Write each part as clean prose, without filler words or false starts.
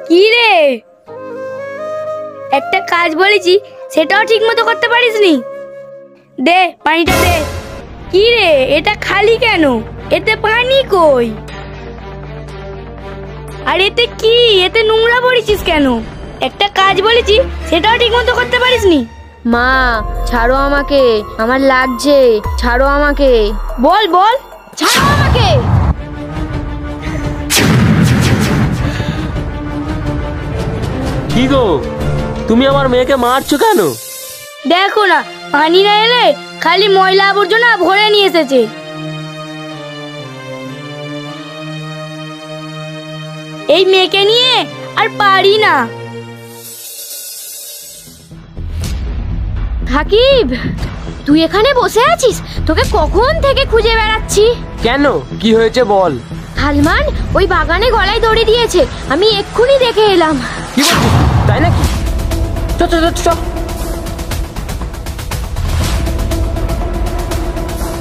কি রে, একটা কাজ বলেছি সেটাও ঠিক মতো করতে পারিসনি। দে পানিটা দে। কি রে, এটা খালি কেন? এতে পানি কই? আর এতে কি, এতে নোংরা পড়েছিস কেন? একটা কাজ বলেছি সেটাও ঠিক মতো করতে পারিসনি। মা ছাড়ো আমাকে, আমার লাগছে, ছাড়ো আমাকে। বল বল, ছাড়ো আমাকে। কি গো, তুমি আমার মেয়েকে মারছো কেন? দেখো না, পানি না এলে খালি ময়লা আবর্জনা ভরে নিয়ে এসেছে। এই মেয়েকে নিয়ে আর পারি না। সাকিব, তুই এখানে বসে আছিস? তোকে কখন থেকে খুঁজে বেড়াচ্ছি। কেন, কি হয়েছে বল। সালমান ওই বাগানে গলায় দড়ি দিয়েছে, আমি এক্ষুনি দেখে এলাম। কি বলছিস, তাই নাকি? চ চ চ চ।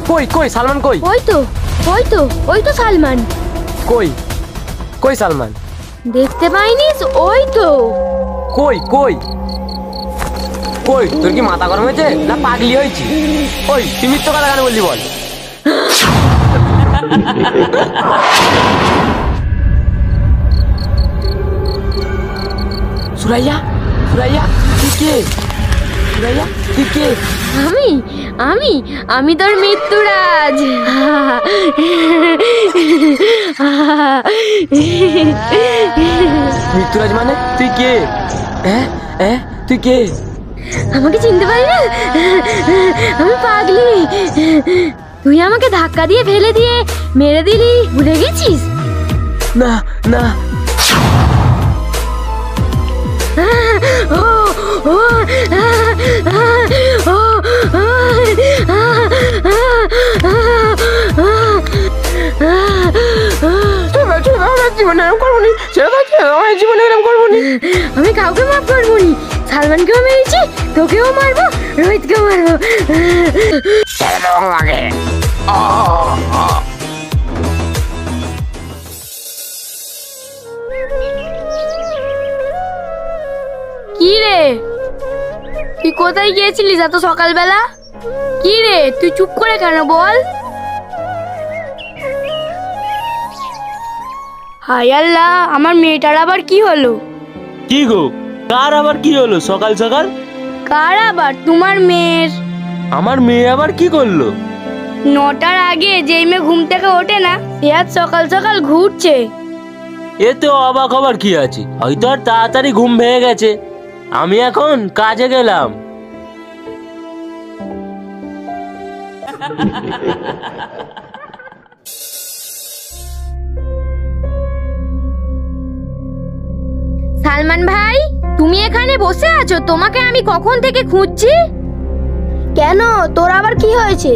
কই কই সালমান কই? ওই তো ওই তো ওই তো সালমান। কই কই সালমান? দেখতে পাইনিস? ওই তো। কই কই কই? তোর কি মাথা গরম হয়েছে না পাগলি হয়েছি? ওই তুই মিথ্যা কথা কেন বললি বল? সুরাইয়া, সুরাইয়া তুই কে? সুরাইয়া তুই কে? আমি আমি আমি তোর মৃত্যুরাজ। মৃত্যুরাজ মানে তুই কে? তুই কে? আমাকে চিনতে পারি না? আমি পাগলি। তুই আমাকে ধাক্কা দিয়ে ফেলে দিয়ে মেরে দিলি, ভুলে গেছিস? না না। ও ও জীবনে এরকম করবো নি, জীবনে এরকম করবো নি। আমি কাউকে মাফ করবো নি। সালমানকেও মেরেছি, তোকেও মারবো, রোহিতকেও মারবো। কি রে, তুই কোথায় গিয়েছিলিস এত সকালবেলা? কি রে, তুই চুপ করে কেন বল? হায় আল্লাহ, আমার মেয়েটার আবার কি হলো? কি গো, কার আবার কি হলো সকাল সকাল? কার আবার? তোমার মেয়ের। আমার মেয়ে আবার কি করলো? 9টার আগে যেই মেয়ে ঘুম থেকে ওঠে না, সে আজ সকাল সকাল ঘুরছে। এতে অবাক হবার কি আছে? হয়তো আর তাড়াতাড়ি ঘুম ভেঙে গেছে। আমি এখন কাজে গেলাম। সালমান ভাই, তুমি এখানে বসে আছো? তোমাকে আমি কখন থেকে খুঁজছি। কেন, তোর আবার কি হয়েছে?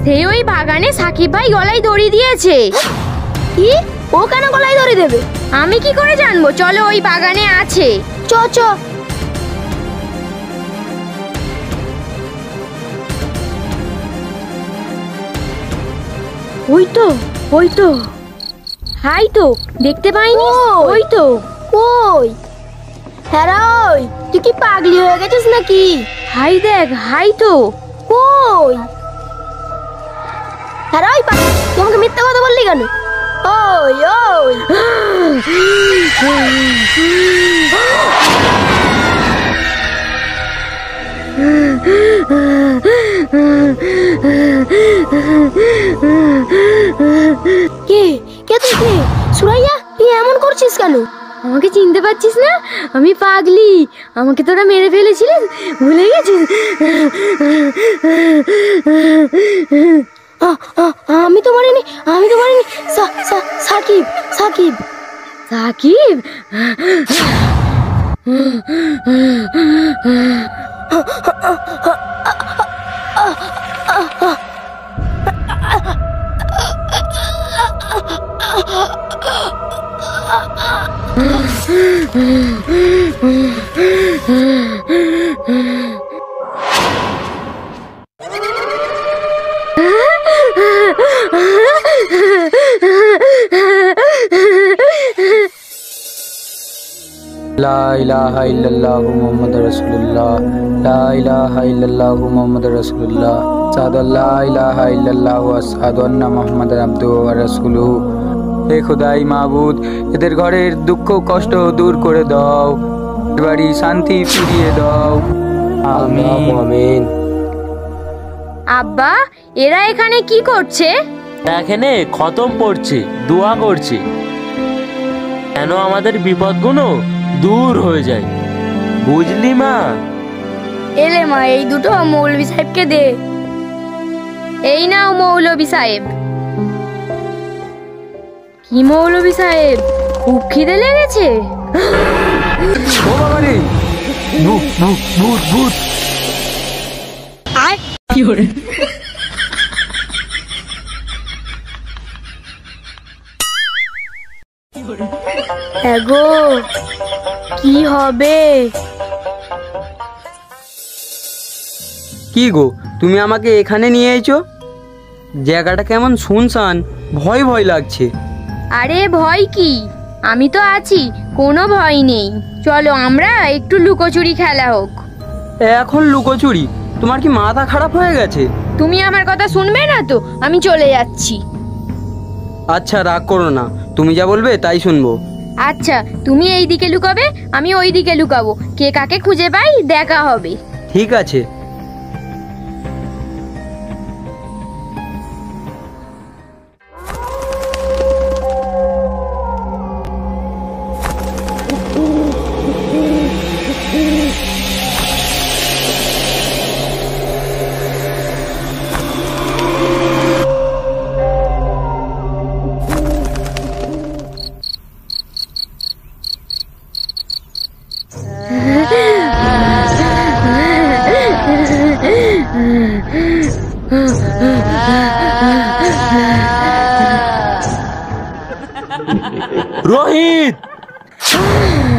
সেই ওই বাগানে সাকিব ভাই গলায় দড়ি দিয়েছে। কি? ও কেন গলায় দড়ি দেবে? আমি কি করে জানবো? চলো, ওই বাগানে আছে। চ চ। ওই তো ওই তো। হাই তো, দেখতে পাইনি? ওই তো। কই? হ্যাঁ ওই, তুই কি পাগলি হয়ে গেছিস নাকি? হাই দেখ, হাই তো। কই? হ্যাঁ ওই পাগলি, তুই আমাকে মিথ্যা কথা বললি কেন? ওই ওই। কে কে তুই? কে? সুরাইয়া, তুই এমন করছিস কেন? আমাকে চিনতে পারছিস না? আমি পাগলি। আমাকে তোরা মেরে ফেলেছিলিস, ভুলে গেছিস? আমি তো মারিনি, আমি তো মারিনি। সাকিব, সাকিব, সাকিব। লা ইলাহা ইল্লাল্লাহু মুহাম্মাদুর রাসূলুল্লাহ, লা ইলাহা ইল্লাল্লাহু মুহাম্মাদুর রাসূলুল্লাহ, আশহাদু লা ইলাহা ইল্লাল্লাহু ওয়া আশহাদু আন্না মুহাম্মাদান আবদুহু ওয়া রাসূলুহু। হে খোদাই মাবুদ, এদের ঘরের দুঃখ কষ্ট দূর করে দাও, বাড়ি শান্তি ফিরিয়ে দাও। আমিন আমিন। আব্বা, এরা এখানে কি করছে? এখানে খতম পড়ছে, দোয়া করছে কেন আমাদের বিপদগুলো দূর হয়ে যায়, বুঝলি মা? এলে মা, এই দুটো মৌলভী সাহেবকে দে। এই নাও মৌলভী সাহেব। কি মৌলভী সাহেব, খুব খিদে লেগেছে? ও বাবা রে, ভূত ভূত ভূত ভূত। এগো কি হবে? কি গো, তুমি আমাকে এখানে নিয়ে এসেছো? জায়গাটা কেমন শুনশান, ভয় ভয় লাগছে। আরে ভয় কি, আমি তো আছি, কোনো ভয় নেই। চলো আমরা একটু লুকোচুরি খেলা হোক। এখন লুকোচুরি? তোমার কি মাথা খারাপ হয়ে গেছে? তুমি আমার কথা শুনবে না তো, আমি চলে যাচ্ছি। আচ্ছা রাগ করো না, তুমি যা বলবে তাই শুনবো। আচ্ছা, তুমি এই দিকে লুকাবে, আমি ওই দিকে লুকাবো, কে কাকে খুঁজে পাই দেখা হবে। ঠিক আছে। রোহিত, 啊 রোহিত, 啊 রোহিত, 啊 রোহিত, রোহিত,